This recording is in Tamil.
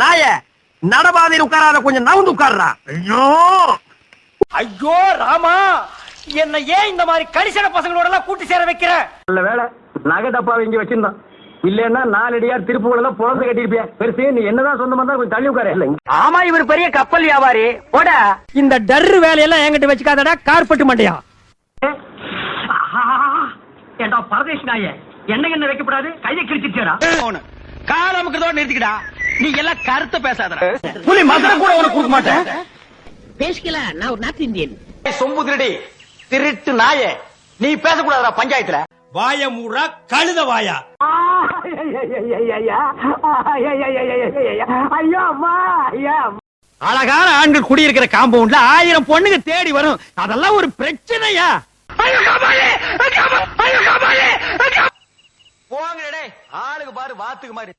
நாய நடபாதையில் உட்காராத கொஞ்சம் நவுந்து உட்கார்றா. ஐயோ ஐயோ ராமா, என்ன ஏன் இந்த மாதிரி கரிசன பசங்களோட எல்லாம் கூட்டி சேர வைக்கிற? நல்ல வேலை நகை டப்பாவை இங்க வச்சிருந்தான். இல்லன்னா 4 அடியார் திருப்புகள பொழந்து கட்டிருப்பியா. பெருசு நீ என்னதான் சொந்தமா இருந்தா கொஞ்சம் தள்ளி உட்கார. இல்ல ஆமா, இவர் பெரிய கப்பல் வியாபாரி. போடா, இந்த டர்ரு வேலையெல்லாம் என்கிட்ட வச்சுக்காதடா கார்பெட் மண்டையா. ஏண்டா பரதேஷ் நாய, என்ன வைக்கப்படாது, கையை கிழிச்சிச்சேடா. கால் அமுக்குறதோட நிறுத்திக்கடா. நீ எல்லாம் கருத்து பேசாதடா. புலி மதுரை கூட உனக்கு கொடுக்க மாட்டேன். பேசிக்கலாம், நான் ஒரு நார்த் இந்தியன். சொம்பு திருடி திருட்டு நாய, நீ பேசக்கூடாதா பஞ்சாயத்துல. வாய மூடா கழுத வாயா. அழகான ஆண்கள் குடியிருக்கிற காம்பவுண்ட்ல 1000 பொண்ணுங்க தேடி வரும். அதெல்லாம் ஒரு பிரச்சனையா? போங்க ஆளுக்கு பாரு வாத்துக்கு மாதிரி.